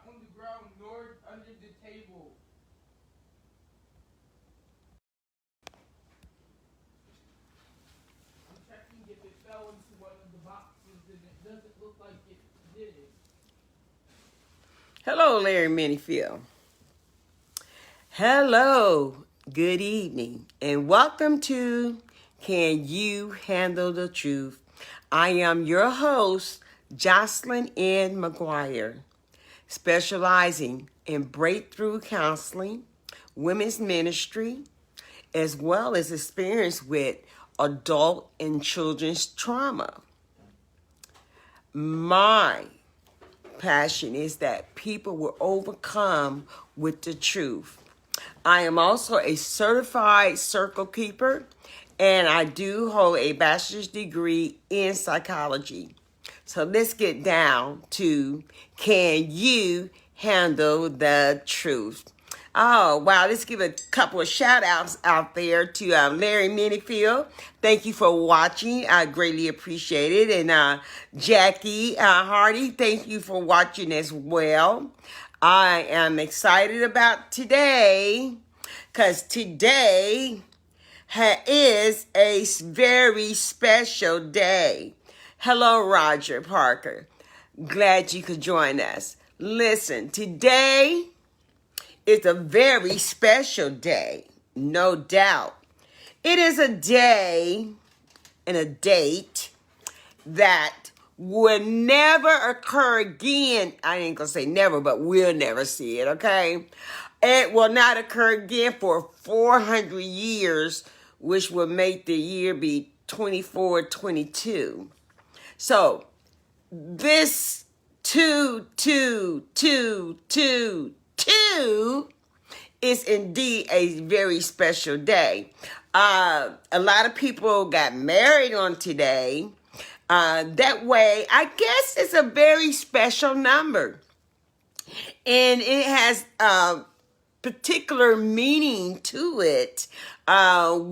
on the ground nor under the table. I'm checking if it fell into one of the boxes, and it doesn't look like it did. Hello, Larry Minifield. Hello, good evening, and welcome to Can You Handle the Truth? I am your host, Jocelyn N. McGuire, specializing in breakthrough counseling, women's ministry, as well as experience with adult and children's trauma. My passion is that people will overcome with the truth. I am also a certified circle keeper, and I do hold a bachelor's degree in psychology. So let's get down to, can you handle the truth? Oh, wow. Let's give a couple of shout outs out there to Larry Minifield. Thank you for watching. I greatly appreciate it. And Jackie Hardy, thank you for watching as well. I am excited about today because today is a very special day. Hello, Roger Parker. Glad you could join us. Listen, today is a very special day, no doubt. It is a day and a date that will never occur again. I ain't gonna say never, but we'll never see it, okay? It will not occur again for 400 years, which will make the year be 2422. So, this 2222 is indeed a very special day. A lot of people got married on today. That way, I guess it's a very special number. And it has a particular meaning to it,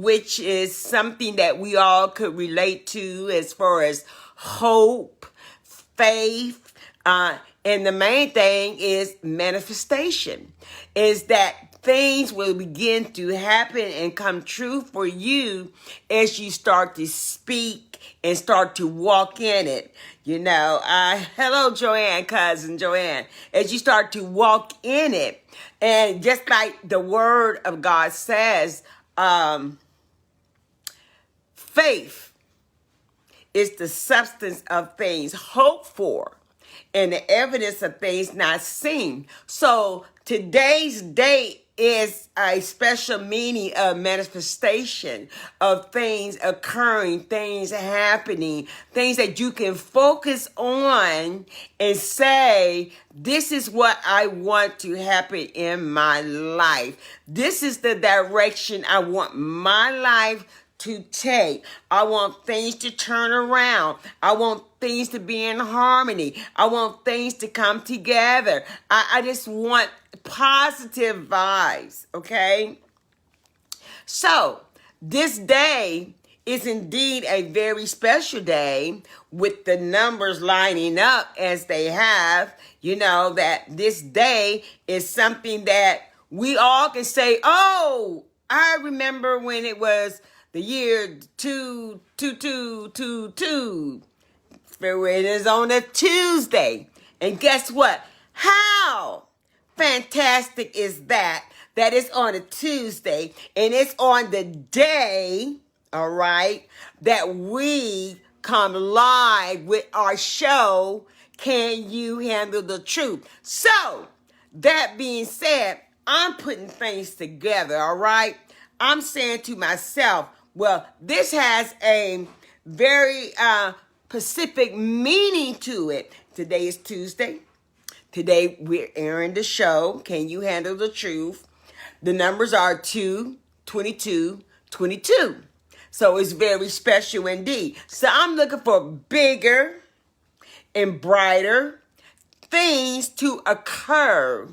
which is something that we all could relate to as far as hope, faith, and the main thing is manifestation, is that things will begin to happen and come true for you as you start to speak and start to walk in it. You know, hello, Joanne, cousin Joanne. As you start to walk in it, and just like the word of God says, faith is the substance of things hoped for and the evidence of things not seen. So today's date is a special meaning of manifestation of things occurring, things happening, things that you can focus on and say, this is what I want to happen in my life. This is the direction I want my life to take. I want things to turn around. I want things to be in harmony. I want things to come together. I just want positive vibes, okay? So, this day is indeed a very special day with the numbers lining up as they have. You know, that this day is something that we all can say, oh, I remember when it was the year 2222. It is on a Tuesday. And guess what? How fantastic is that? That it's on a Tuesday and it's on the day, all right, that we come live with our show, Can You Handle the Truth? So, that being said, I'm putting things together, all right? I'm saying to myself, well, this has a very specific meaning to it. Today is Tuesday. Today we're airing the show, Can You Handle the Truth? The numbers are 2, 22, 22. So it's very special indeed. So I'm looking for bigger and brighter things to occur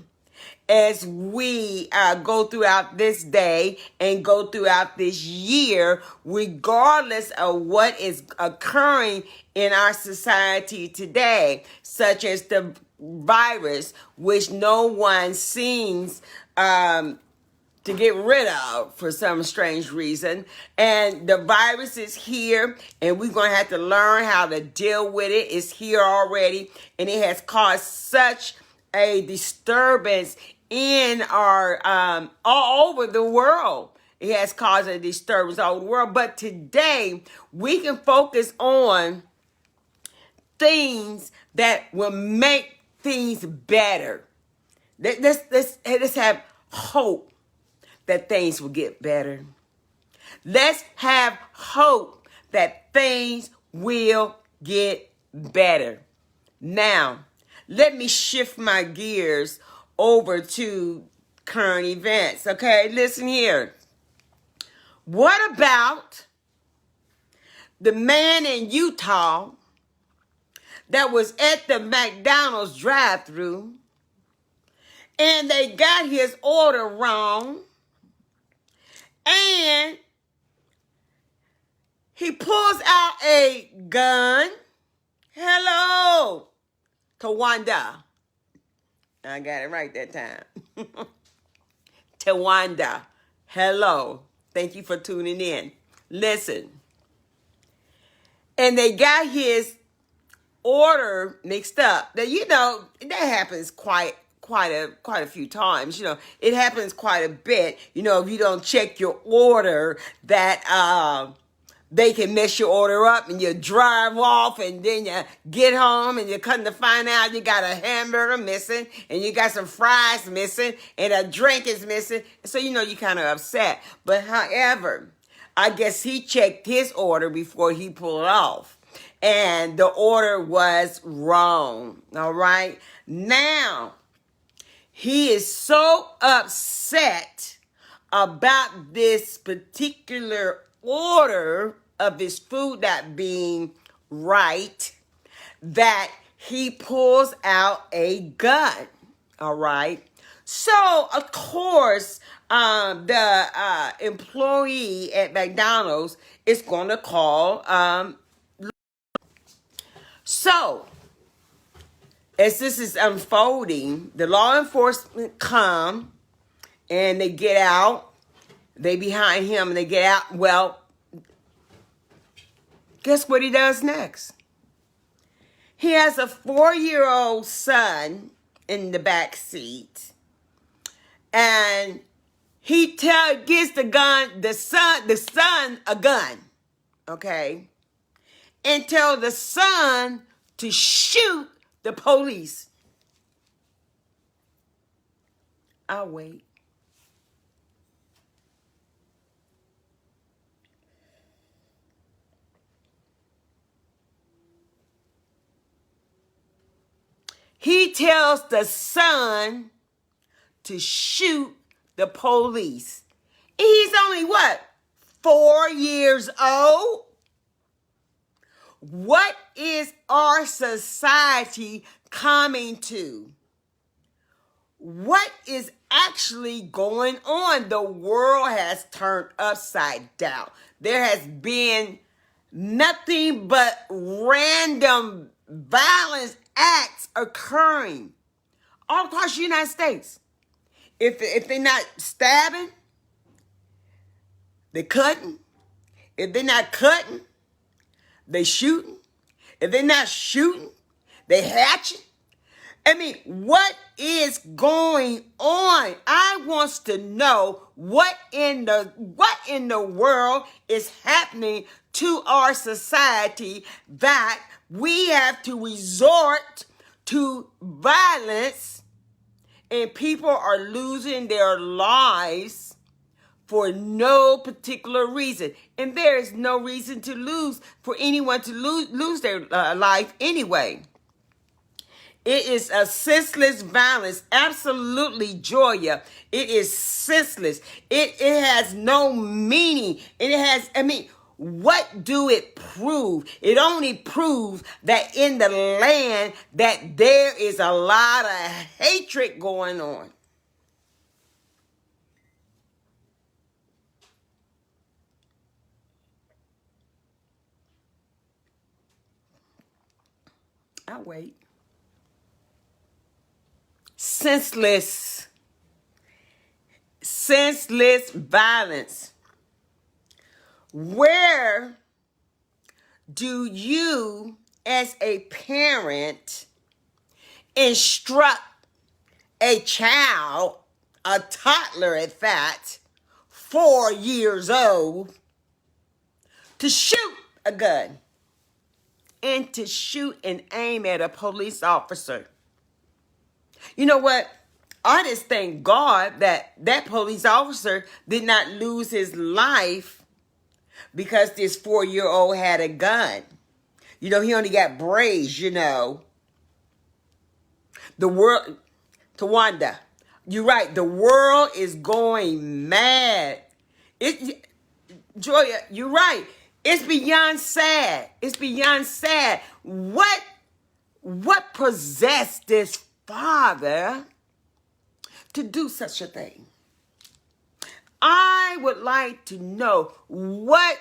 as we go throughout this day and go throughout this year, regardless of what is occurring in our society today, such as the virus, which no one seems to get rid of for some strange reason. And the virus is here, and we're going to have to learn how to deal with it. It's here already, and it has caused such a disturbance in our all over the world. It has caused a disturbance all over the world. But today, we can focus on things that will make things better. Let's have hope that things will get better. Let's have hope that things will get better. Now, let me shift my gears over to current events. Okay, listen here. What about the man in Utah that was at the McDonald's drive-thru and they got his order wrong, and he pulls out a gun? Hello, Tawanda. I got it right that time. Tawanda. Hello. Thank you for tuning in. Listen. And they got his order mixed up. Now, you know, that happens quite a few times. You know, it happens quite a bit. You know, if you don't check your order, that they can mess your order up, and you drive off, and then you get home and you come to find out you got a hamburger missing, and you got some fries missing, and a drink is missing. So, you know, you're kind of upset. But however, I guess he checked his order before he pulled off, and the order was wrong. All right. Now, he is so upset about this particular order of his food not being right that he pulls out a gun. All right. So, of course, the employee at McDonald's is going to call. So, as this is unfolding, the law enforcement come and they get out. They behind him and they get out. Well, guess what he does next? He has a 4-year-old son in the back seat, and he gives the son a gun, okay, and tell the son to shoot the police. I'll wait. He tells the son to shoot the police. He's only what? 4 years old? What is our society coming to? What is actually going on? The world has turned upside down. There has been nothing but random violence acts occurring all across the United States. If they're not stabbing, they're cutting. If they're not cutting, they shooting. If they're not shooting, they hatching. I mean, what is going on? I wants to know what in the world is happening to our society that we have to resort to violence, and people are losing their lives for no particular reason. And there is no reason to lose for anyone to lose their life anyway. It is a senseless violence. Absolutely, Joya. It is senseless. It has no meaning. What do it prove? It only proves that in the land that there is a lot of hatred going on. I'll wait. senseless violence. Where do you, as a parent, instruct a child, a toddler at that, 4 years old, to shoot a gun and to shoot and aim at a police officer? You know what? I just thank God that that police officer did not lose his life because this 4-year-old had a gun. You know, he only got braids, you know. The world, Tawanda, you're right. The world is going mad. Joya, you're right. It's beyond sad. It's beyond sad. What possessed this father to do such a thing? I would like to know what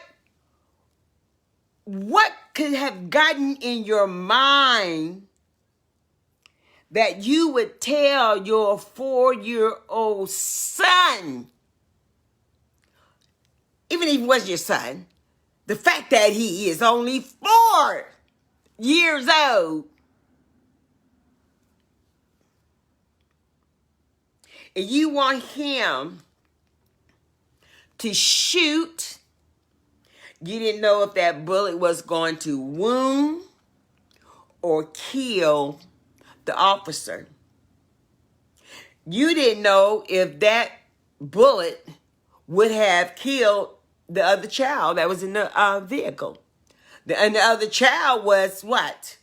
could have gotten in your mind that you would tell your 4-year-old son, even if he was your son, the fact that he is only 4 years old, and you want him to shoot. You didn't know if that bullet was going to wound or kill the officer. You didn't know if that bullet would have killed the other child that was in the vehicle. And the other child was what?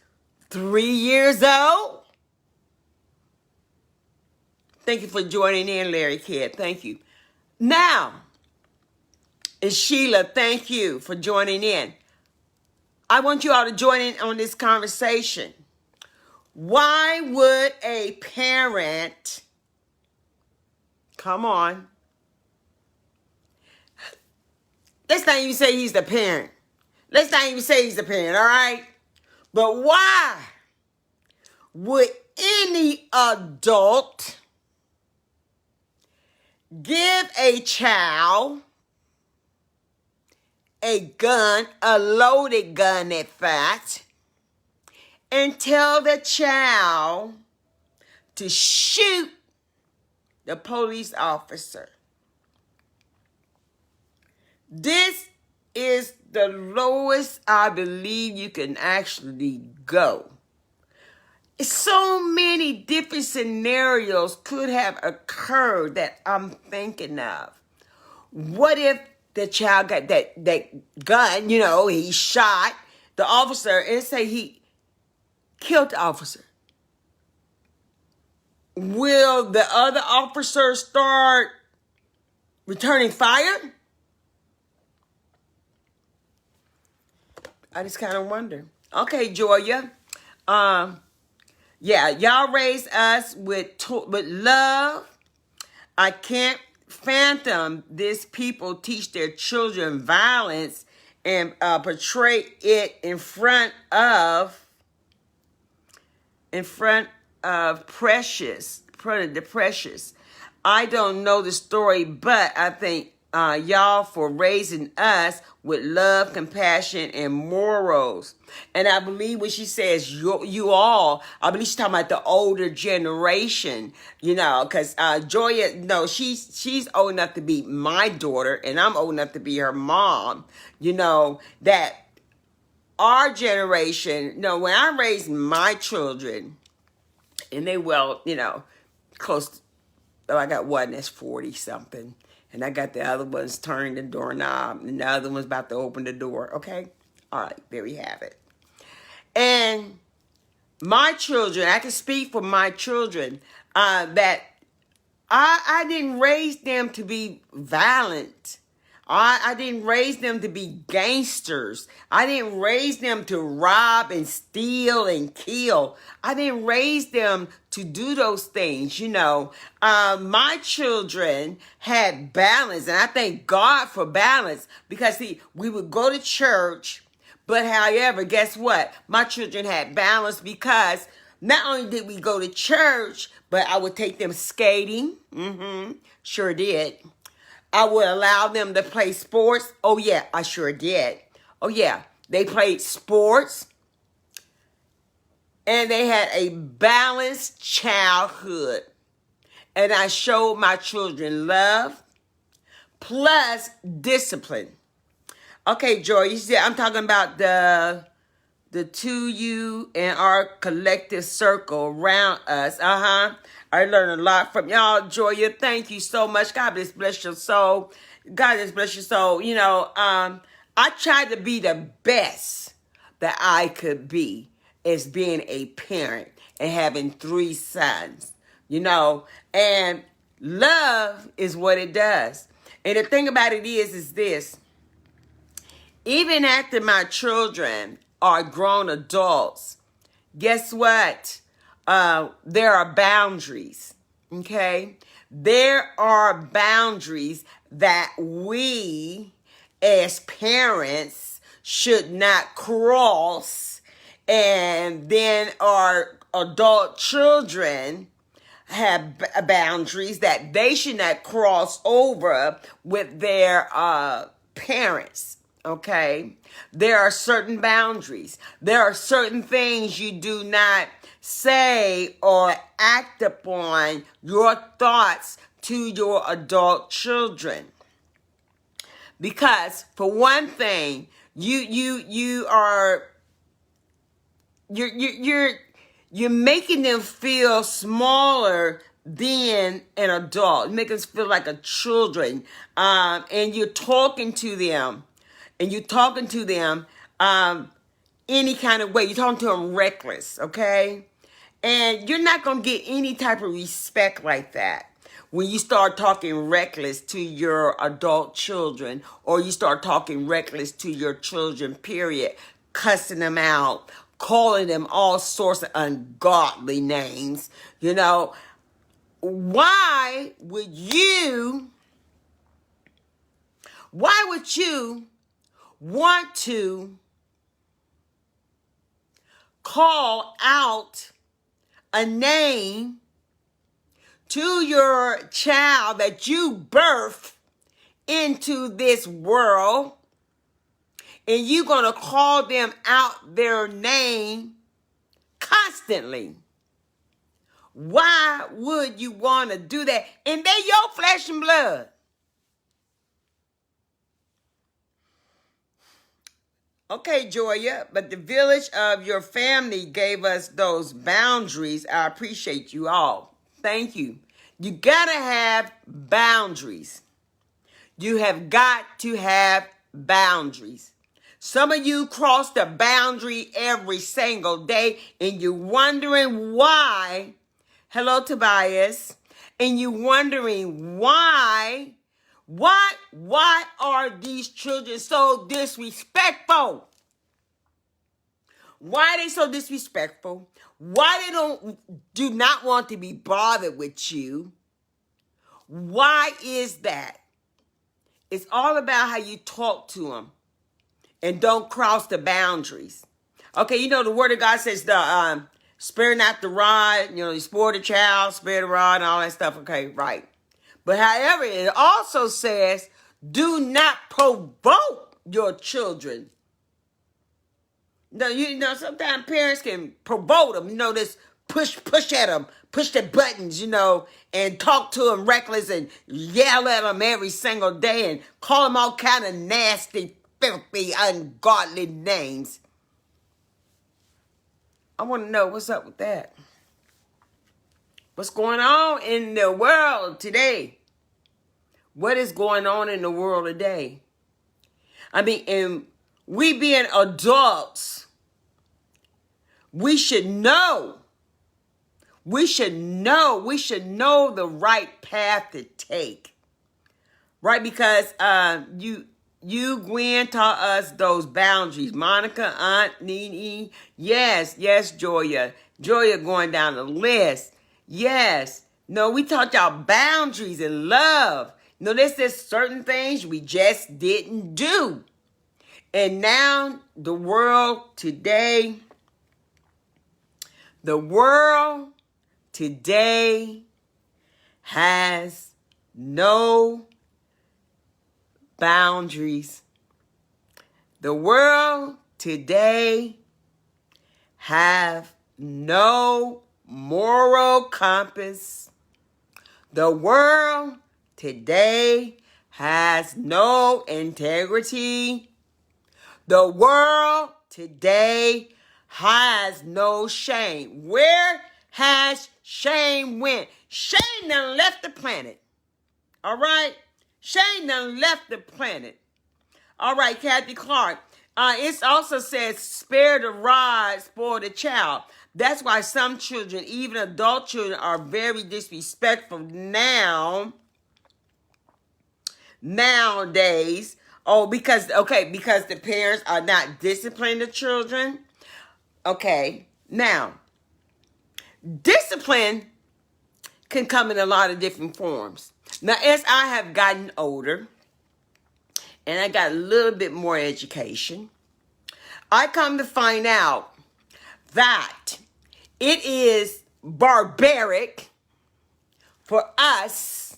3 years old? Thank you for joining in, Larry Kidd. Thank you. Now, and Sheila, thank you for joining in. I want you all to join in on this conversation. Why would a parent, come on, let's not even say he's the parent. Let's not even say he's the parent, all right? But why would any adult give a child a gun, a loaded gun at that, and tell the child to shoot the police officer? This is the lowest I believe you can actually go. So many different scenarios could have occurred that I'm thinking of. What if the child got that gun, you know, he shot the officer, and say he killed the officer? Will the other officers start returning fire? I just kind of wonder. Okay, Joya. Yeah, y'all raised us with love. I can't fathom this people teach their children violence and portray it in front of the precious. I don't know the story, but I think y'all for raising us with love, compassion, and morals. And I believe when she says you all, I believe she's talking about the older generation, you know, because Joya, no, she's old enough to be my daughter, and I'm old enough to be her mom. You know, that our generation, you know, when I raised my children, and they well, you know, close, I got one that's 40-something. And I got the other ones turning the doorknob, and the other one's about to open the door. Okay? All right, there we have it. And my children, I can speak for my children, that I didn't raise them to be violent. I didn't raise them to be gangsters. I didn't raise them to rob and steal and kill. I didn't raise them to do those things, you know. My children had balance, and I thank God for balance, because, see, we would go to church, but however, guess what? My children had balance because Not only did we go to church, but I would take them skating. Sure did. I would allow them to play sports. Oh, yeah, I sure did. Oh, yeah, they played sports. And they had a balanced childhood. And I showed my children love plus discipline. Okay, Joy, you see, I'm talking about the 2U and our collective circle around us. I learned a lot from y'all. Joya, thank you so much. God bless your soul. God bless your soul. I tried to be the best that I could be as being a parent and having 3 sons, and love is what it does. And the thing about it is this. Even after my children are grown adults, guess what? There are boundaries, okay? There are boundaries that we as parents should not cross, and then our adult children have boundaries that they should not cross over with their parents. Okay, there are certain boundaries. There are certain things you do not say or act upon your thoughts to your adult children. Because for one thing, you're making them feel smaller than an adult. You make them feel like a children, and you're talking to them. And you're talking to them any kind of way. You're talking to them reckless, okay? And you're not going to get any type of respect like that when you start talking reckless to your adult children, or you start talking reckless to your children, period. Cussing them out, calling them all sorts of ungodly names. Why would you want to call out a name to your child that you birthed into this world, and you're going to call them out their name constantly? Why would you want to do that? And they're your flesh and blood. Okay, Joya, but the village of your family gave us those boundaries. I appreciate you all. Thank you. You gotta have boundaries. You have got to have boundaries. Some of you cross the boundary every single day, and you're wondering why. Hello, Tobias. And you're wondering why. Why are these children so disrespectful? Why are they so disrespectful? Why they do not want to be bothered with you? Why is that? It's all about how you talk to them and don't cross the boundaries. Okay, the word of God says spare not the rod, you spoil the child, spare the rod, and all that stuff. Okay, right. But however, it also says, do not provoke your children. Sometimes parents can provoke them. This push at them, push the buttons, and talk to them reckless and yell at them every single day and call them all kind of nasty, filthy, ungodly names. I want to know what's up with that. What's going on in the world today? What is going on in the world today? And we being adults, we should know. We should know the right path to take. Right? Because you, Gwen, taught us those boundaries. Monica, Aunt, Nene. Yes, Joya. Joya going down the list. Yes. No, we taught y'all boundaries and love. There's just certain things we just didn't do. And now the world today, The world today has no boundaries. The world today have no moral compass. The world today has no integrity. The world today has no shame. Where has shame went? Shame done left the planet. All right? Shame done left the planet. All right, Kathy Clark. It also says, spare the rod, spoil the child. That's why some children, even adult children, are very disrespectful nowadays. Oh, because the parents are not disciplining the children. Okay, now, discipline can come in a lot of different forms. Now, as I have gotten older, and I got a little bit more education, I come to find out that it is barbaric for us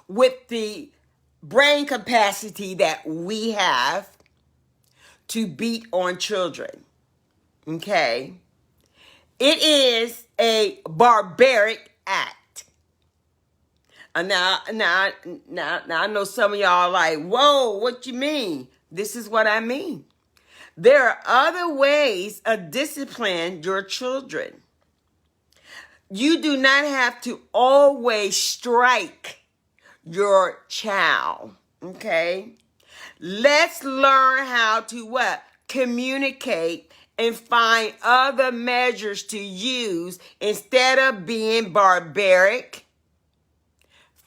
with the brain capacity that we have to beat on children. Okay? It is a barbaric act. Now, I know some of y'all are like, whoa, what you mean? This is what I mean. There are other ways of discipline your children. You do not have to always strike your child, okay? Let's learn how to what? Communicate and find other measures to use instead of being barbaric,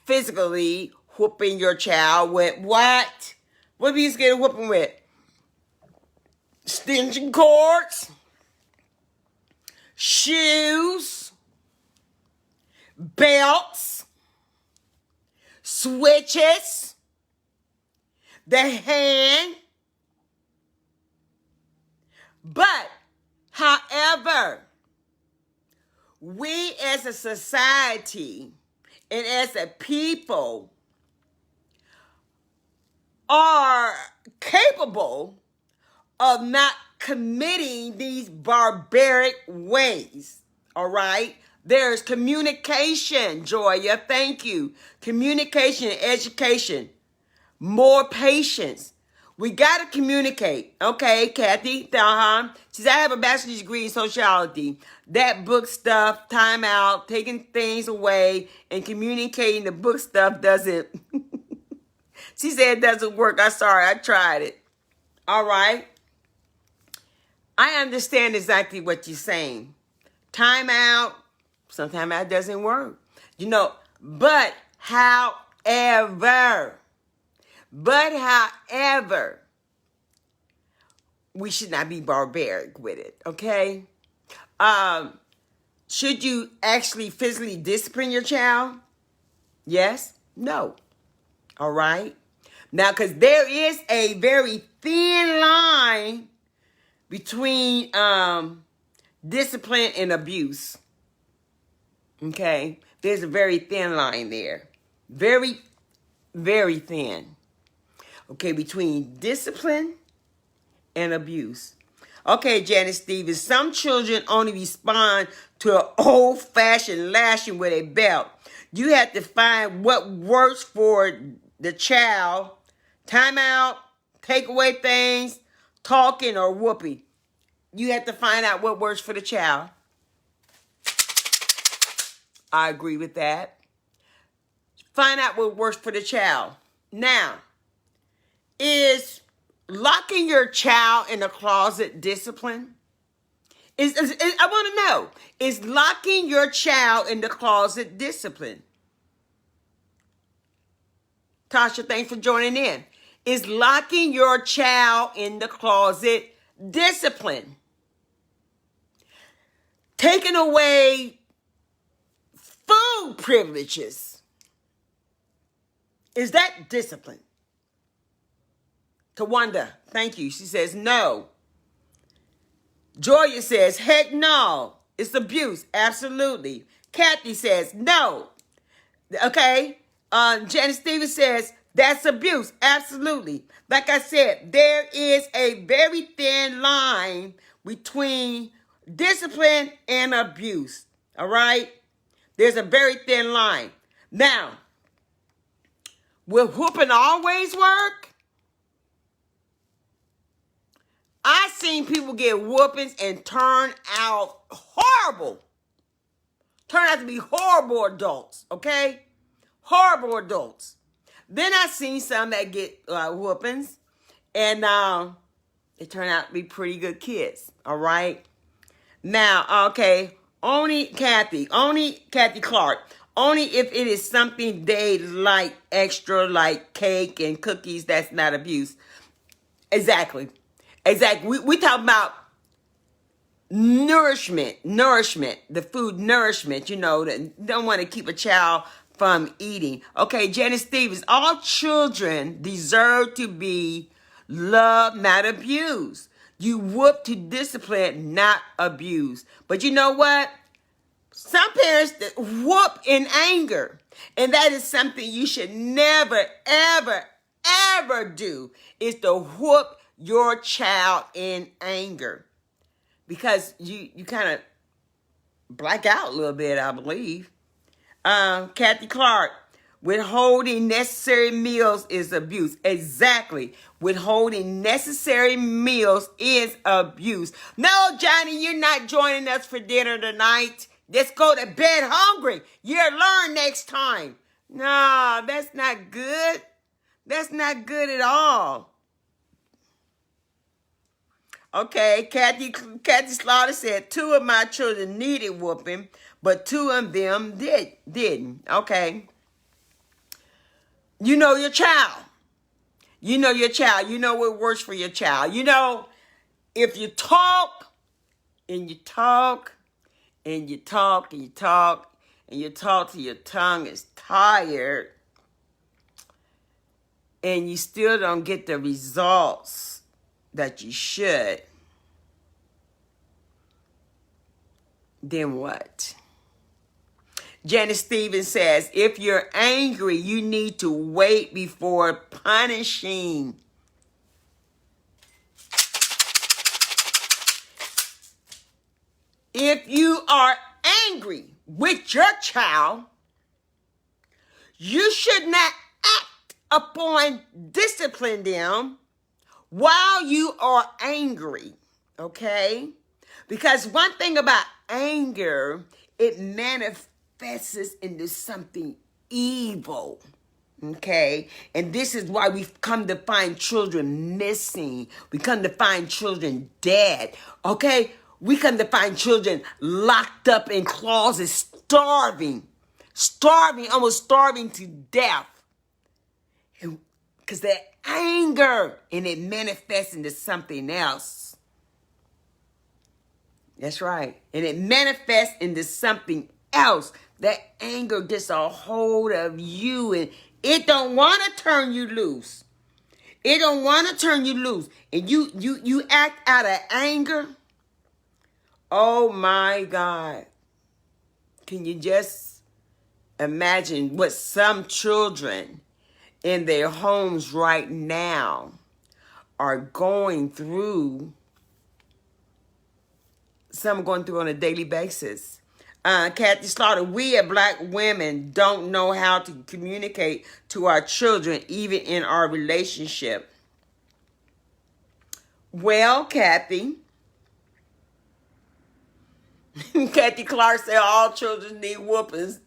physically whooping your child with what? What do you get a whooping with? Extension cords, shoes, belts, switches, the hand. But, however, we as a society and as a people are capable of not committing these barbaric ways, all right? There's communication, Joya, thank you. Communication and education. More patience. We got to communicate. Okay, Kathy, she says, I have a bachelor's degree in sociology. That book stuff, time out, taking things away, and communicating the book stuff doesn't. She said it doesn't work. I'm sorry, I tried it. All right. I understand exactly what you're saying. Time out, sometimes that doesn't work. But however, we should not be barbaric with it, okay? Should you actually physically discipline your child? Yes? No. All right? Now, because there is a very thin line between discipline and abuse. Okay? There's a very thin line there. Very, very thin. Okay, between discipline and abuse. Okay, Janice Stevens, some children only respond to an old-fashioned lashing with a belt. You have to find what works for the child. Time out, take away things, talking or whooping. You have to find out what works for the child. I agree with that. Find out what works for the child. Now, is locking your child in a closet discipline? I want to know, is locking your child in the closet discipline? Tasha, thanks for joining in. Is locking your child in the closet discipline? Taking away food privileges. Is that discipline? Tawanda, thank you. She says no. Joya says, heck no. It's abuse. Absolutely. Kathy says no. Okay. Janice Stevens says that's abuse. Absolutely. Like I said, there is a very thin line between discipline and abuse. All right. There's a very thin line. Now, will whooping always work? I've seen people get whoopings and turn out horrible. Turn out to be horrible adults, okay? Horrible adults. Then I've seen some that get whoopings and they turn out to be pretty good kids, all right? Now, okay, only Kathy Clark. Only if it is something they like extra, like cake and cookies, that's not abuse. Exactly. We talk about nourishment, the food nourishment, that don't want to keep a child from eating. Okay, Janice Stevens, all children deserve to be loved, not abused. You whoop to discipline, not abuse. But you know what? Some parents whoop in anger. And that is something you should never, ever, ever do, is to whoop your child in anger. Because you kind of black out a little bit, I believe. Kathy Clark, withholding necessary meals is abuse. Exactly. Withholding necessary meals is abuse. No, Johnny, you're not joining us for dinner tonight. Let's go to bed hungry. You'll learn next time. No, that's not good. That's not good at all. Okay, Kathy Slaughter said 2 of my children needed whooping, but 2 of them didn't. Okay. You know your child. You know your child. You know what works for your child. If you talk and you talk and you talk and you talk and you talk till your tongue is tired and you still don't get the results that you should, then what? Janice Stevens says, if you're angry, you need to wait before punishing. If you are angry with your child, you should not act upon discipline them while you are angry, okay? Because one thing about anger, it manifests into something evil, okay? And this is why we've come to find children missing. We come to find children dead, okay? We come to find children locked up in closets, starving, almost starving to death. Because that anger, and it manifests into something else. That's right. And it manifests into something else. That anger gets a hold of you, and it don't want to turn you loose. It don't want to turn you loose. And you act out of anger. Oh my God. Can you just imagine what some children in their homes right now are going through? Some are going through on a daily basis. Kathy Slaughter, we as Black women don't know how to communicate to our children, even in our relationship. Well, Kathy. Kathy Clark said all children need whoopings.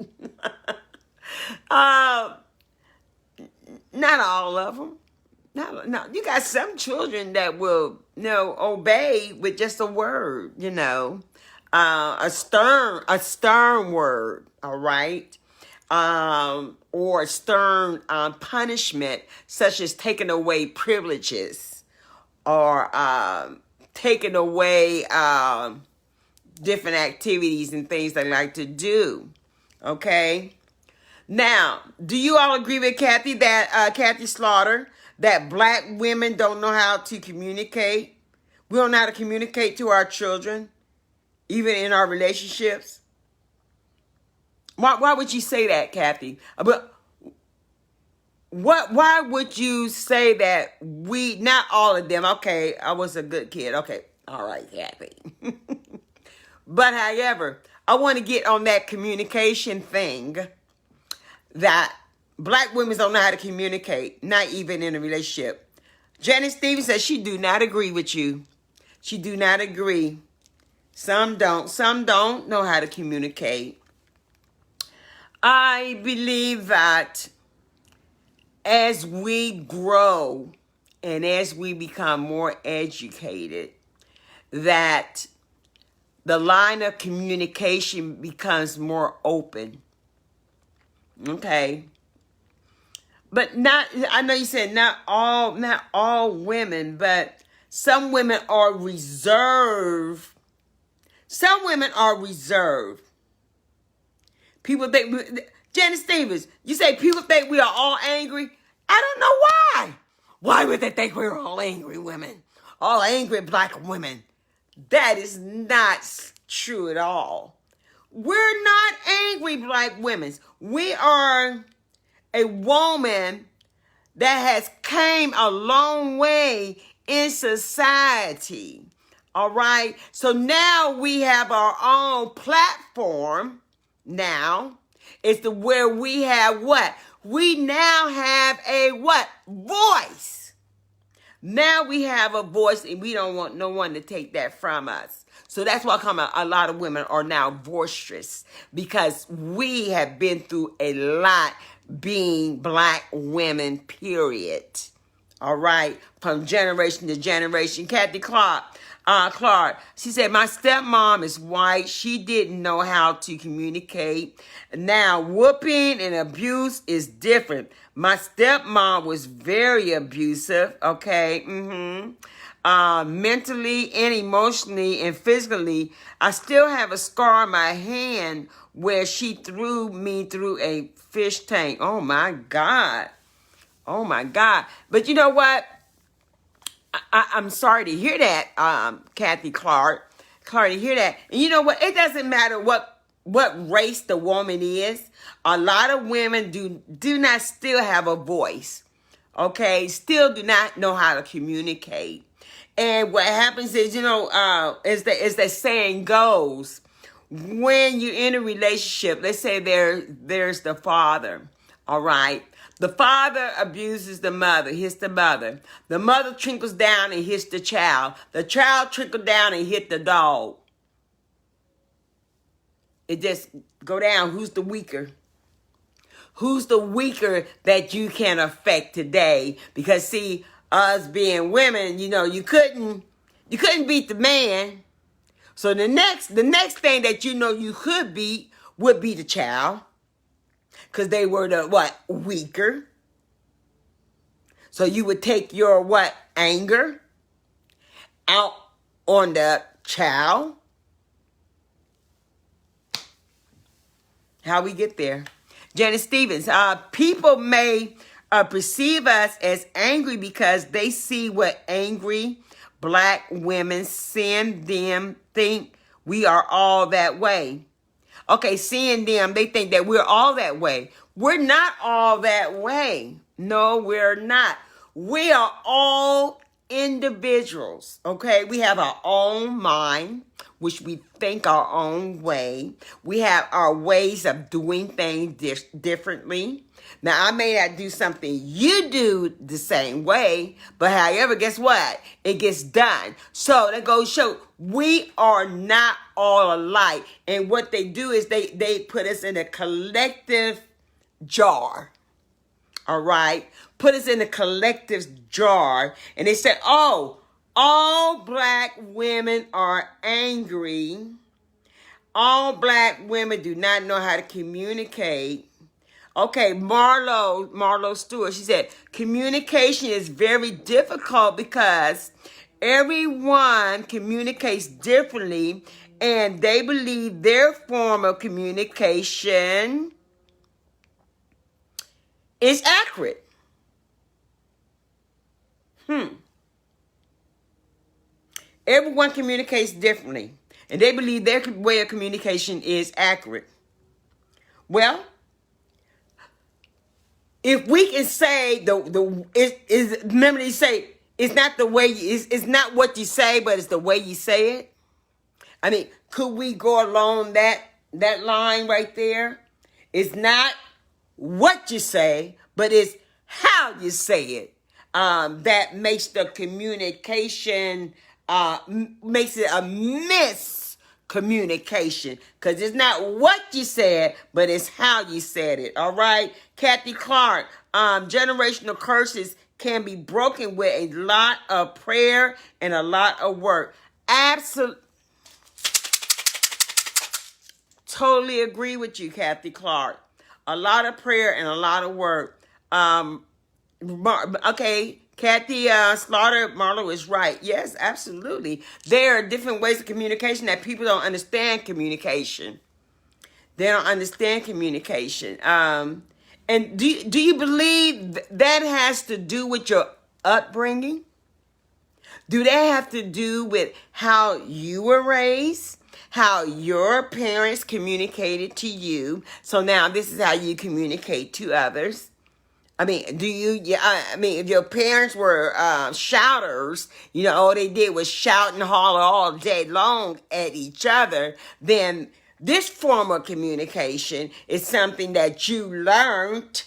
Not all of them. No, you got some children that will, obey with just a word, a stern word, all right, or a stern punishment, such as taking away privileges or taking away different activities and things they like to do. Okay. Now, do you all agree with Kathy Kathy Slaughter, that Black women don't know how to communicate? We don't know how to communicate to our children, even in our relationships? Why would you say that, Kathy? But why would you say that we, not all of them, okay, I was a good kid. Okay, all right, Kathy. But however, I want to get on that communication thing that black women don't know how to communicate, not even in a relationship. Janet Stevens says she do not agree with you. She do not agree. Some don't. Some don't know how to communicate. I believe that as we grow and as we become more educated, that the line of communication becomes more open. Okay. But not, I know you said not all women, but some women are reserved. Some women are reserved. People think, Janet Stevens, you say people think we are all angry. I don't know why. Why would they think we're all angry women? All angry black women. That is not true at all. We're not angry black women. We are a woman that has came a long way in society. All right. So now we have our own platform. Now it's the where we have what? We now have a what? Voice. Now we have a voice and we don't want no one to take that from us. So that's why a lot of women are now boisterous, because we have been through a lot being black women, period. All right. From generation to generation. Kathy Clark, she said, my stepmom is white. She didn't know how to communicate. Now, whooping and abuse is different. My stepmom was very abusive, okay? Mentally and emotionally and physically. I still have a scar on my hand where she threw me through a fish tank. Oh, my God. Oh, my God. But you know what? I'm sorry to hear that, Kathy Clark. Sorry to hear that. And you know what? It doesn't matter what race the woman is. A lot of women do not still have a voice. Okay? Still do not know how to communicate. And what happens is, as the saying goes, when you're in a relationship, let's say there's the father, all right? The father abuses the mother, hits the mother. The mother trickles down and hits the child. The child trickles down and hit the dog. It just go down. Who's the weaker? Who's the weaker that you can affect today? Because see, us being women, you couldn't beat the man. So the next thing that you could beat would be the child. Because they were the weaker. So you would take your anger out on the child. How we get there? Janet Stevens, people may perceive us as angry because they see what angry black women send them think we are all that way. Okay, seeing them, they think that we're all that way. We're not all that way. No, we're not. We are all individuals, okay? We have our own mind, which we think our own way. We have our ways of doing things differently. Now, I may not do something you do the same way, but however, guess what? It gets done. So that goes to show we are not all alike. And what they do is they put us in a collective jar. All right? Put us in a collective jar. And they said, oh, all black women are angry. All black women do not know how to communicate. Okay, Marlo Stewart, she said, communication is very difficult because everyone communicates differently and they believe their form of communication is accurate. Everyone communicates differently. and they believe their way of communication is accurate. Well, if we can say remember they say it's not the way it's not what you say, but it's the way you say it. I mean, could we go along that line right there? It's not what you say, but it's how you say it. That makes the communication makes it a miscommunication, because it's not what you said, but it's how you said it. All right, Kathy Clark. Generational curses can be broken with a lot of prayer and a lot of work. Absolutely. Totally agree with you, Kathy Clark. A lot of prayer and a lot of work. Okay, Kathy Slaughter, Marlo is right. Yes, absolutely. There are different ways of communication that people don't understand communication. They don't understand communication. And do you believe that has to do with your upbringing? Do they have to do with how you were raised? How your parents communicated to you? So now this is how you communicate to others. I mean, if your parents were shouters, all they did was shout and holler all day long at each other, then this form of communication is something that you learned,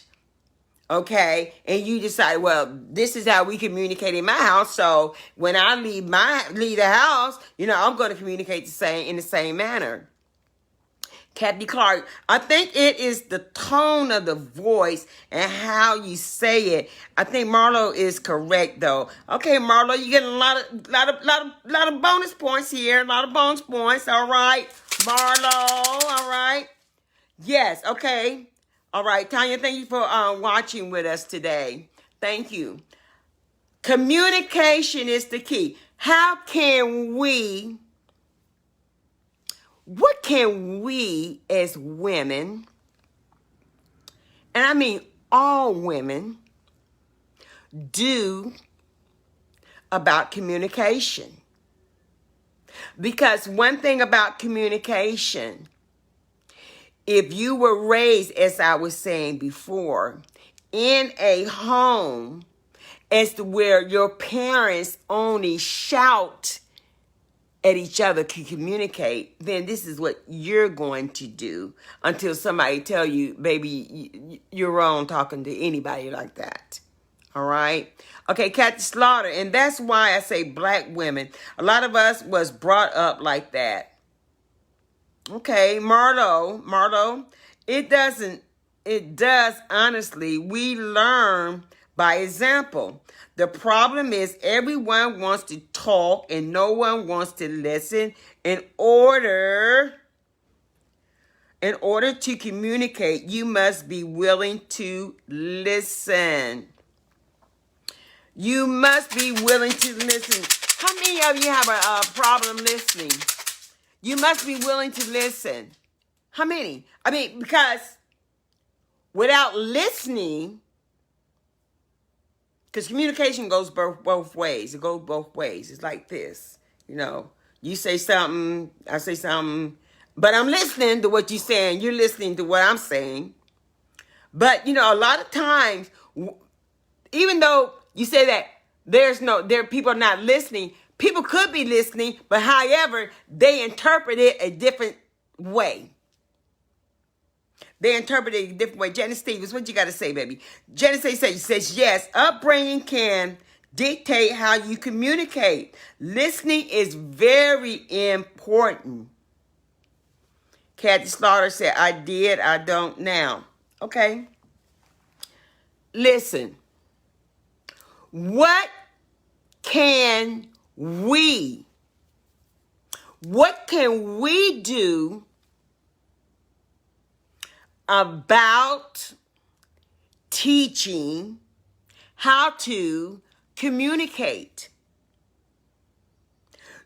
okay? And you decide, well, this is how we communicate in my house. So when I leave the house, I'm going to communicate in the same manner. Kathy Clark, I think it is the tone of the voice and how you say it. I think Marlo is correct, though. Okay, Marlo, you getting a lot of bonus points here. A lot of bonus points. All right, Marlo. All right. Yes. Okay. All right, Tanya. Thank you for watching with us today. Thank you. Communication is the key. What can we as women, and I mean all women, do about communication? Because one thing about communication, if you were raised, as I was saying before, in a home as to where your parents only shout at each other to communicate, then this is what you're going to do until somebody tell you, baby, you're wrong talking to anybody like that. All right? Okay, Kathy Slaughter, and that's why I say black women. A lot of us was brought up like that. Okay, Marlo, it does, honestly. We learn by example. The problem is everyone wants to talk and no one wants to listen. In order to communicate, you must be willing to listen. You must be willing to listen. How many of you have a problem listening? You must be willing to listen. How many? I mean, because without listening, because communication goes both ways. It goes both ways. It's like this. You say something, I say something, but I'm listening to what you're saying. You're listening to what I'm saying. But, a lot of times, even though you say that people are not listening, people could be listening, but however, they interpret it a different way. They interpret it a different way. Janice Stevens, what you got to say, baby? Janice says, yes, upbringing can dictate how you communicate. Listening is very important. Kathy Slaughter said, I did, I don't now. Okay. Listen. What can we do about teaching how to communicate?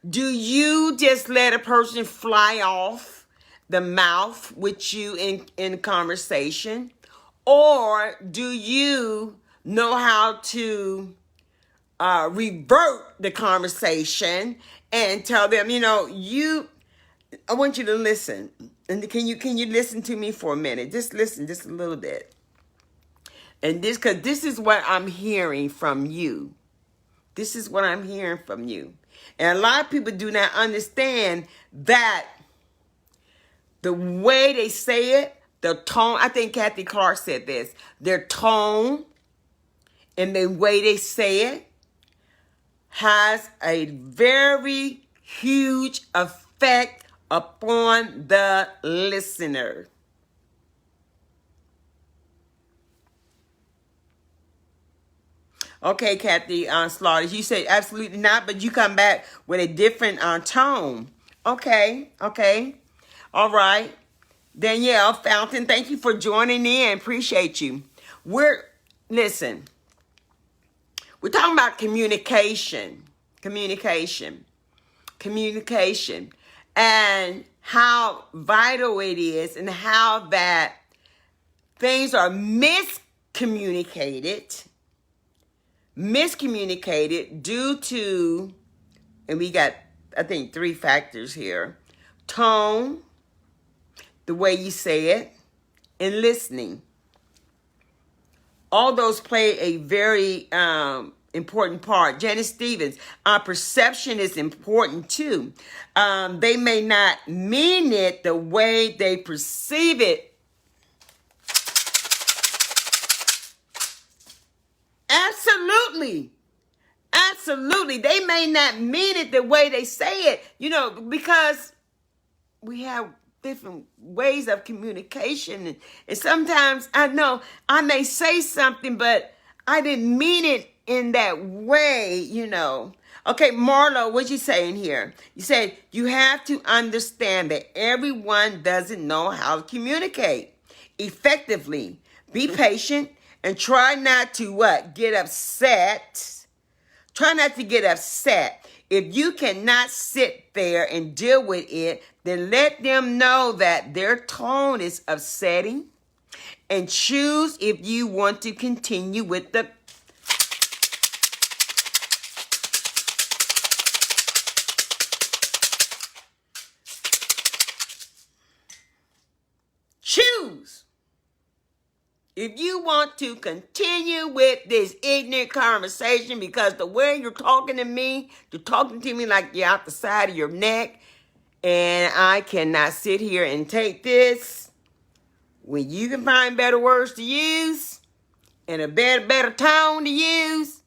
Do you just let a person fly off the mouth with you in conversation? Or do you know how to revert the conversation and tell them, I want you to listen. And can you listen to me for a minute? Just listen, just a little bit. And because this is what I'm hearing from you. This is what I'm hearing from you. And a lot of people do not understand that the way they say it, the tone, I think Kathy Clark said this, their tone and the way they say it has a very huge effect upon the listener. Okay, Kathy Slaughter, you say absolutely not, but you come back with a different tone. Okay. All right. Danielle Fountain, thank you for joining in. Appreciate you. Listen, we're talking about communication, and how vital it is and how that things are miscommunicated due to, and we got, I think, 3 factors here: tone, the way you say it, and listening. All those play a very important part. Janice Stevens, our perception is important too. They may not mean it the way they perceive it. Absolutely. They may not mean it the way they say it, because we have different ways of communication. And sometimes I know I may say something, but I didn't mean it in that way, Okay, Marlo, what you saying here? You said you have to understand that everyone doesn't know how to communicate effectively. Be patient and try not to get upset. Try not to get upset. If you cannot sit there and deal with it, then let them know that their tone is upsetting, and choose if you want to continue with the choose. If you want to continue with this ignorant conversation, because the way you're talking to me like you're out the side of your neck, and I cannot sit here and take this. When you can find better words to use and a better tone to use,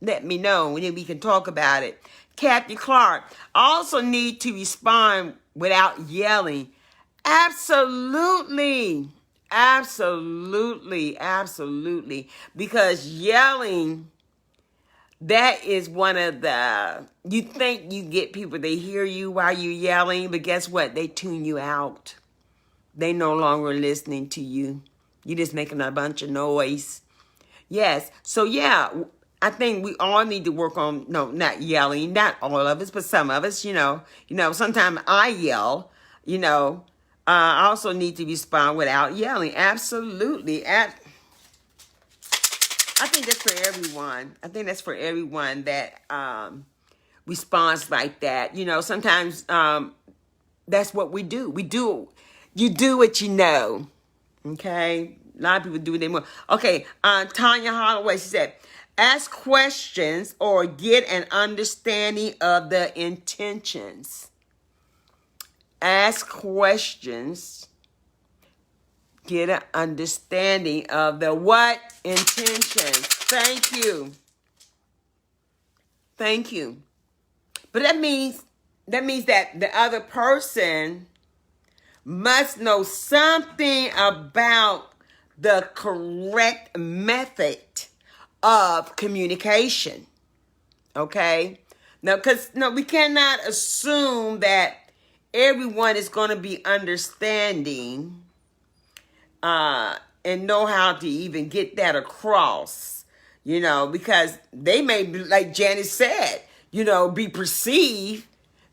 let me know, and then we can talk about it. Kathy Clark, also need to respond without yelling. Absolutely. Because yelling, that is one of you think you get people, they hear you while you're yelling, but guess what? They tune you out. They no longer listening to you. You're just making a bunch of noise. Yes. So yeah, I think we all need to work on, not yelling, not all of us, but some of us, sometimes I yell, I also need to respond without yelling. Absolutely. I think that's for everyone. That responds like that. Sometimes that's what we do. You do what you know. Okay? A lot of people do what they want. Okay, Tanya Holloway, she said, ask questions or get an understanding of the intentions. Ask questions, get an understanding of the what? Intentions. Thank you. But that means that the other person must know something about the correct method of communication. Okay? Now, we cannot assume that everyone is going to be understanding and know how to even get that across, because they may be, like Janice said, be perceived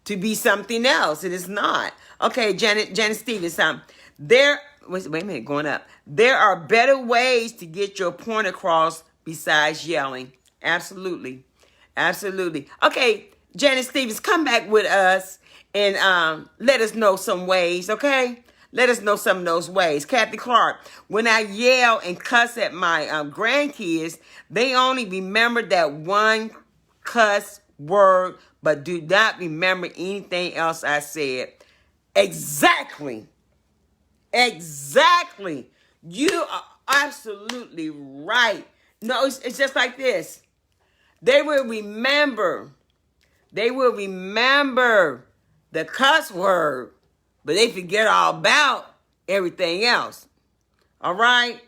to be something else. It is not. Okay, Janet Stevens, wait a minute, going up. There are better ways to get your point across besides yelling. Absolutely. Okay, Janet Stevens, come back with us. and let us know some ways, okay? Let us know some of those ways. Kathy Clark, when I yell and cuss at my grandkids, they only remember that one cuss word, but do not remember anything else I said. Exactly. Exactly. You are absolutely right. No, it's just like this. They will remember. They will remember the cuss word, but they forget all about everything else. All right?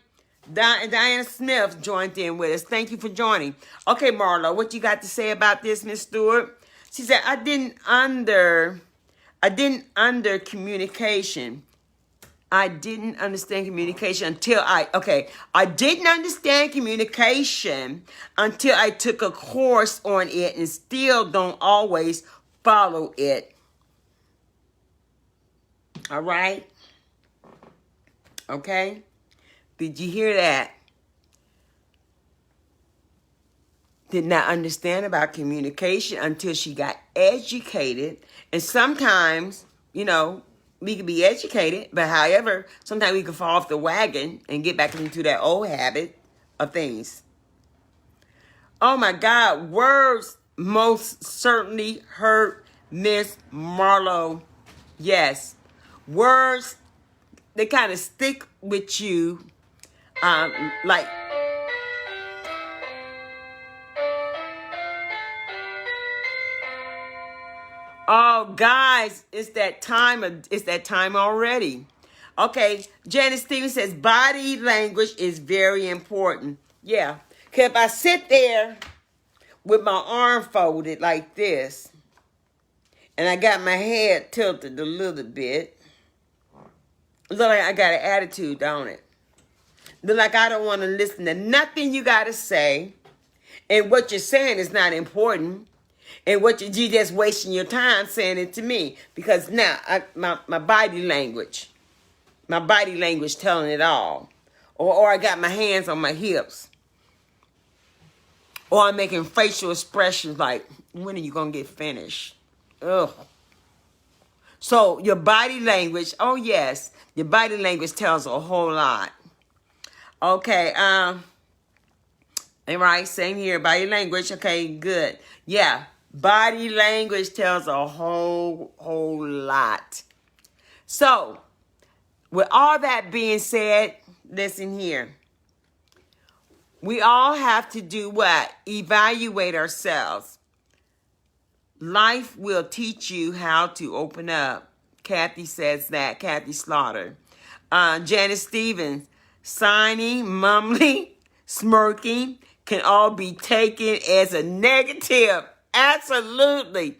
Diana Smith joined in with us. Thank you for joining. Okay, Marlo, what you got to say about this, Miss Stewart? She said, I didn't under communication. I didn't understand communication until I didn't understand communication until I took a course on it and still don't always follow it. All right? Okay? Did you hear that? Did not understand about communication until she got educated. And sometimes, we can be educated, but however, sometimes we can fall off the wagon and get back into that old habit of things. Oh my God, words most certainly hurt Miss Marlo. Yes, words, they kind of stick with you, like, oh, guys, it's that time already. Okay, Janice Stevens says body language is very important. Yeah, because if I sit there with my arm folded like this, and I got my head tilted a little bit, look like I got an attitude, don't it? Look like I don't want to listen to nothing you got to say, and what you're saying is not important. And what you just wasting your time saying it to me. Because now, my body language telling it all. Or I got my hands on my hips. Or I'm making facial expressions like, when are you going to get finished? Ugh. So your body language, oh yes, your body language tells a whole lot. Okay, all right, same here, body language, okay, good. Yeah. Body language tells a whole lot. So, with all that being said, listen here. We all have to do what? Evaluate ourselves. Life will teach you how to open up. Kathy says that. Kathy Slaughter. Janice Stevens. Signing, mumbling, smirking can all be taken as a negative. Absolutely.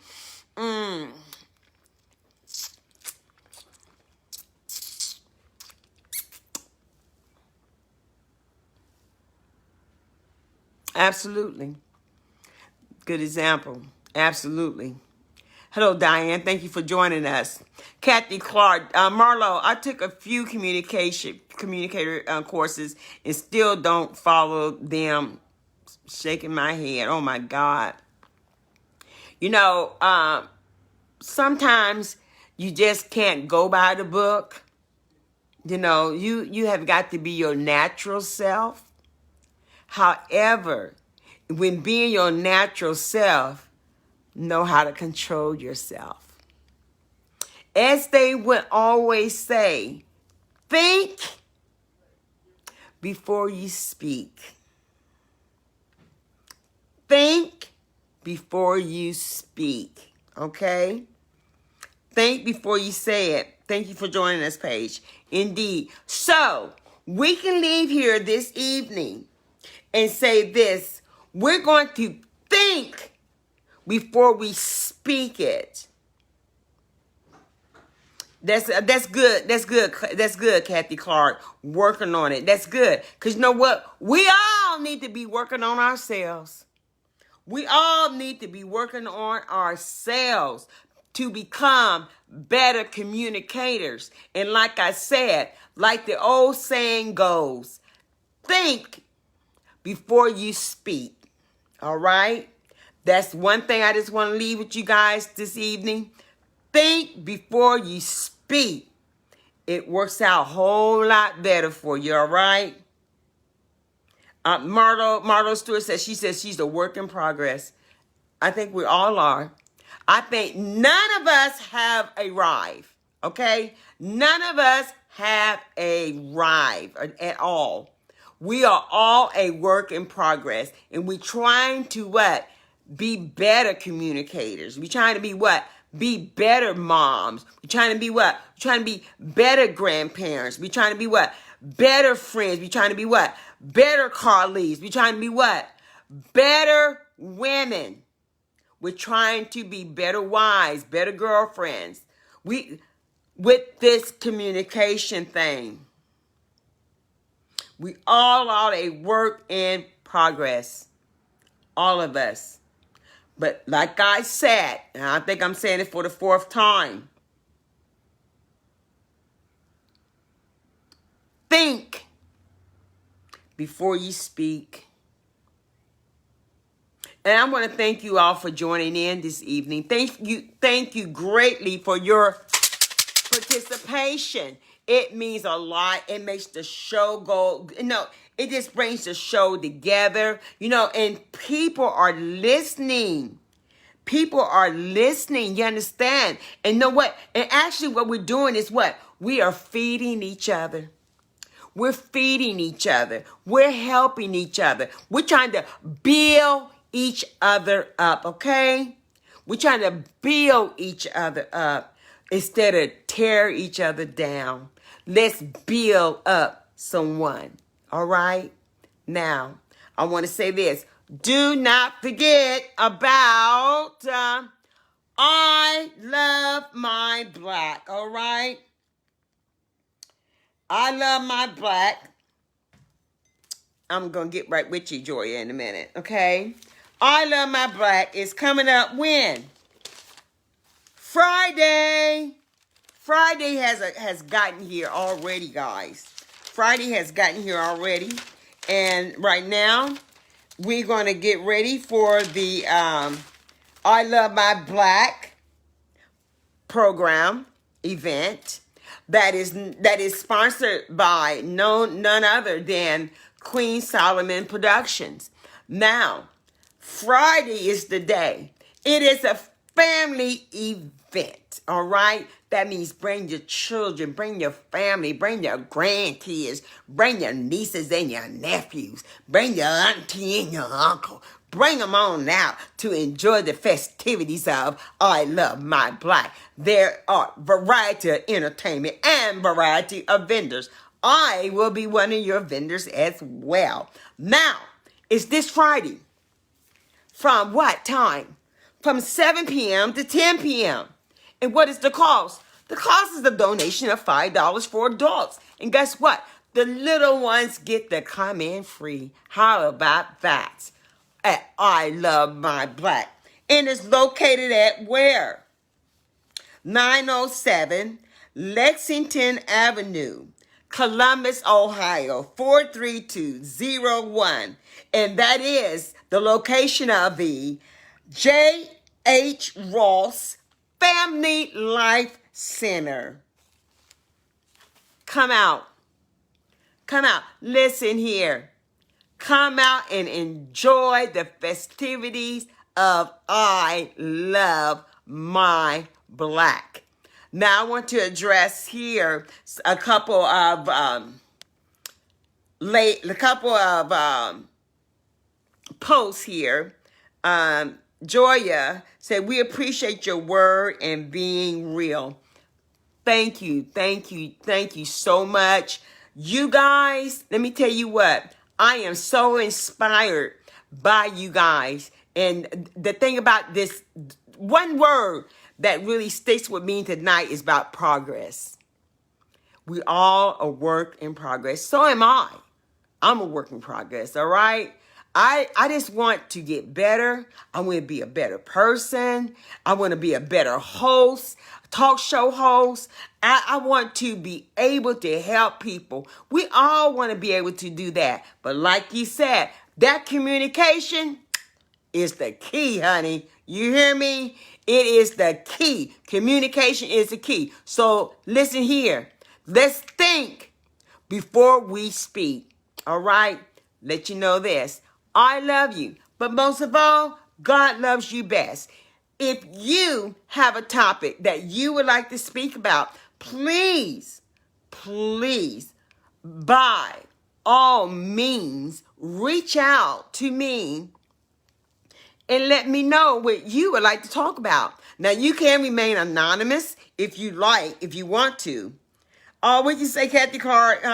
Absolutely. Good example. Absolutely. Hello, Diane. Thank you for joining us. Kathy Clark. Marlo, I took a few communicator courses and still don't follow them. Shaking my head. Oh, my God. Sometimes you just can't go by the book. You have got to be your natural self. However, when being your natural self, know how to control yourself. As they would always say, think before you speak. Think before you speak, okay? Think before you say it. Thank you for joining us, Paige. Indeed. So, we can leave here this evening and say this. We're going to think before we speak it. That's good. That's good. That's good, Kathy Clark. Working on it. That's good. Because you know what? We all need to be working on ourselves. We all need to be working on ourselves to become better communicators. And like I said, like the old saying goes, think before you speak. All right? That's one thing I just want to leave with you guys this evening. think before you speak. It works out a whole lot better for you, all right? Marlo Stewart says, she's a work in progress. I think we all are. I think none of us have arrived, okay? None of us have arrived at all. We are all a work in progress, and we're trying to what? Be better communicators. We're trying to be what? Be better moms. We're trying to be what? We're trying to be better grandparents. We're trying to be what? Better friends. We're trying to be what? Better colleagues. We're trying to be what? Better women. We're trying to be better wives, better girlfriends. With this communication thing, we all are a work in progress. All of us. But like I said, and I think I'm saying it for the 4th time, think before you speak. And I want to thank you all for joining in this evening. Thank you greatly for your participation. It means a lot. It makes the show go, it just brings the show together, and people are listening. People are listening, you understand? And you know what? And actually what we're doing is what? We are feeding each other. We're feeding each other. We're helping each other. We're trying to build each other up, okay? We're trying to build each other up instead of tear each other down. Let's build up someone, all right? Now, I want to say this. Do not forget about I Love My Black, all right? I Love My Black. I'm going to get right with you, Joya, in a minute, okay? I Love My Black is coming up when? Friday. Friday has gotten here already, guys. Friday has gotten here already. And right now, we're going to get ready for the I Love My Black program event that is sponsored by none other than Queen Solomon Productions. Now, Friday is the day. It is a family event, all right? That means bring your children, bring your family, bring your grandkids, bring your nieces and your nephews, bring your auntie and your uncle. Bring them on out to enjoy the festivities of I Love My Black. There are variety of entertainment and variety of vendors. I will be one of your vendors as well. Now, it's this Friday. From what time? From 7 p.m. to 10 p.m. And what is the cost? The cost is a donation of $5 for adults. And guess what? The little ones get to come in free. How about that? At I Love My Black. And it's located at where? 907 Lexington Avenue, Columbus, Ohio, 43201. And that is the location of the J.H. Ross Family Life Center. Come out. Come out. Listen here. Come out and enjoy the festivities of I Love My Black. Now I want to address here a couple of posts here. Joya said, we appreciate your word and being real. Thank you so much. You guys, let me tell you what, I am so inspired by you guys. And the thing about this, one word that really sticks with me tonight is about progress. We all a work in progress. So am I. I'm a work in progress, all right? I just want to get better. I want to be a better person. I want to be a better host, talk show host. I want to be able to help people. We all want to be able to do that. But like you said, that communication is the key, honey. You hear me? It is the key. Communication is the key. So listen here. Let's think before we speak. All right? Let you know this. I love you. But most of all, God loves you best. If you have a topic that you would like to speak about, please, by all means, reach out to me and let me know what you would like to talk about. Now, you can remain anonymous if you like, if you want to. What you say, Kathy Clark?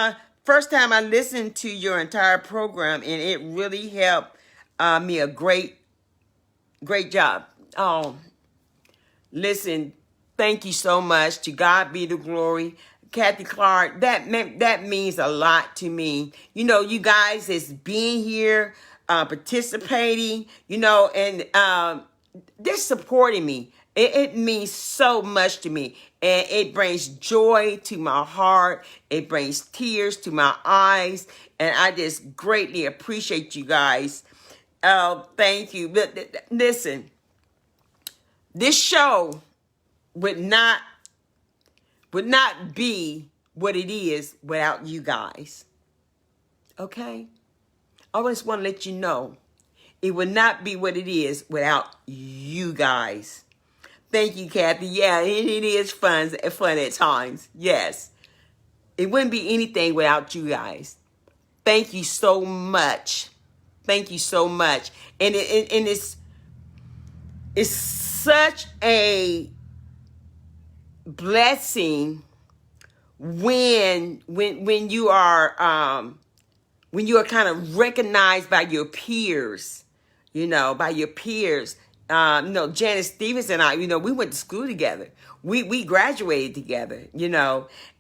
First time I listened to your entire program, and it really helped me a great job. Listen, thank you so much. To God be the glory. Kathy Clark, that means a lot to me. You know, you guys is being here, participating, you know, and they're supporting me. It means so much to me. And it brings joy to my heart. It brings tears to my eyes. And I just greatly appreciate you guys. Thank you. Listen, this show would not be what it is without you guys. Okay? I just want to let you know it would not be what it is without you guys. Thank you, Kathy. Yeah, it is fun at times. Yes. It wouldn't be anything without you guys. Thank you so much. Thank you so much. And it's such a blessing when you are kind of recognized by your peers, by your peers. Janice Stevens and I, we went to school together. We graduated together,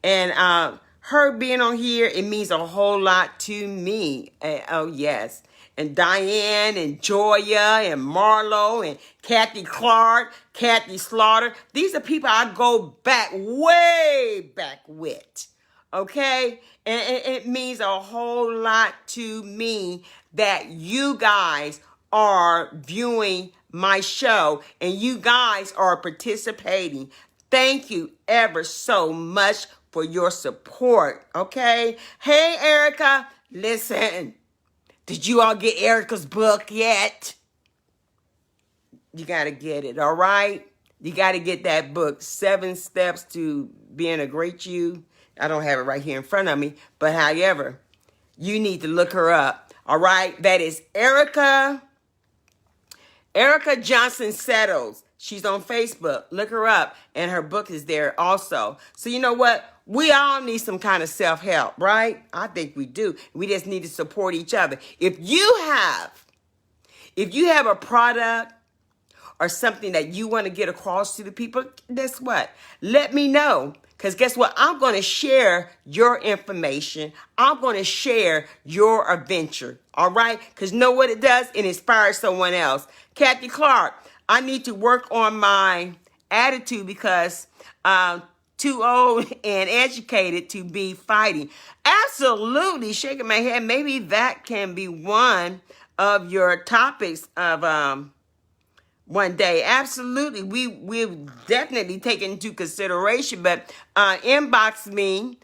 and her being on here, it means a whole lot to me. Oh yes. And Diane and Joya and Marlo and Kathy Clark, Kathy Slaughter. These are people I go back, way back with. Okay? And it means a whole lot to me that you guys are viewing my show and you guys are participating. Thank you ever so much for your support. Okay? Hey, Erica, listen. Did you all get Erica's book yet? You got to get it, all right? You got to get that book, 7 Steps to Being a Great You. I don't have it right here in front of me, but however, you need to look her up, all right? That is Erica Johnson Settles. She's on Facebook. Look her up, and her book is there also. So you know what? We all need some kind of self-help, right? I think we do. We just need to support each other. If you have a product or something that you want to get across to the people, guess what? Let me know. Because guess what? I'm going to share your information. I'm going to share your adventure. All right? Because know what it does? It inspires someone else. Kathy Clark, I need to work on my attitude because too old and educated to be fighting. Absolutely. Shaking my head. Maybe that can be one of your topics of one day. Absolutely. We'll definitely take it into consideration, but inbox me,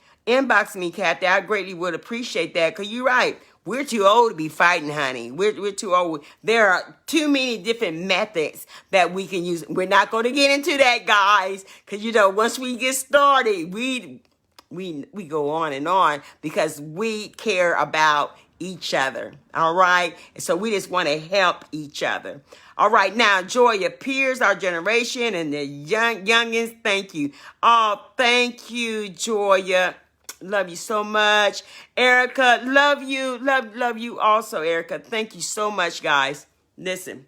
Kathy. I greatly would appreciate that because you're right. We're too old to be fighting, honey. We're too old. There are too many different methods that we can use. We're not going to get into that, guys, because once we get started, we go on because we care about each other. All right. And so we just want to help each other. All right. Now, Joya Pierce, our generation, and the youngins. Thank you. Oh, thank you, Joya. Love you so much. Erica, love you. Love you also, Erica. Thank you so much, guys. Listen,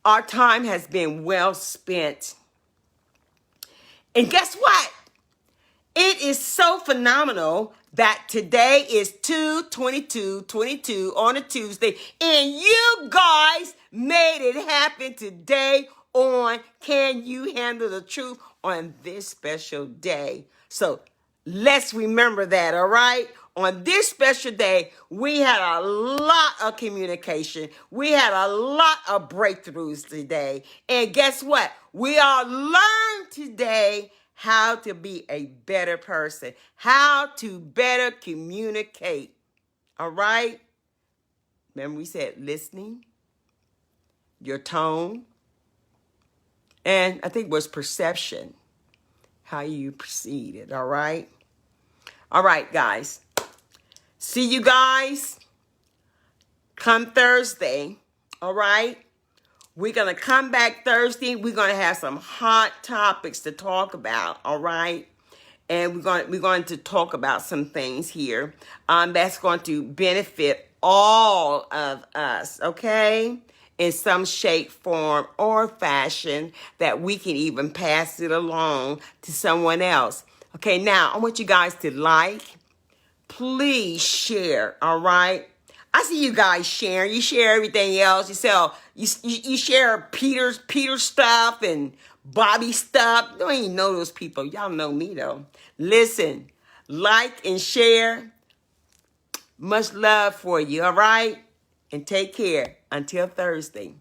our time has been well spent. And guess what? It is so phenomenal that today is 2/22/22 on a Tuesday, and you guys made it happen today on Can You Handle the Truth on this special day. So let's remember that, all right? on this special day, we had a lot of communication. We had a lot of breakthroughs today. And guess what? We all learned today how to be a better person, how to better communicate. All right? Remember we said listening, your tone, and I think it was perception, how you perceive it. All right? All right, guys. See you guys come Thursday. All right? We're going to come back Thursday. We're going to have some hot topics to talk about. All right? And we're going to talk about some things here that's going to benefit all of us, okay? In some shape, form, or fashion that we can even pass it along to someone else. Okay, now I want you guys to like, please share, all right? I see you guys sharing. You share everything else. You share Peter stuff and Bobby stuff. Don't even know those people. Y'all know me though. Listen, like and share. Much love for you, all right? And take care until Thursday.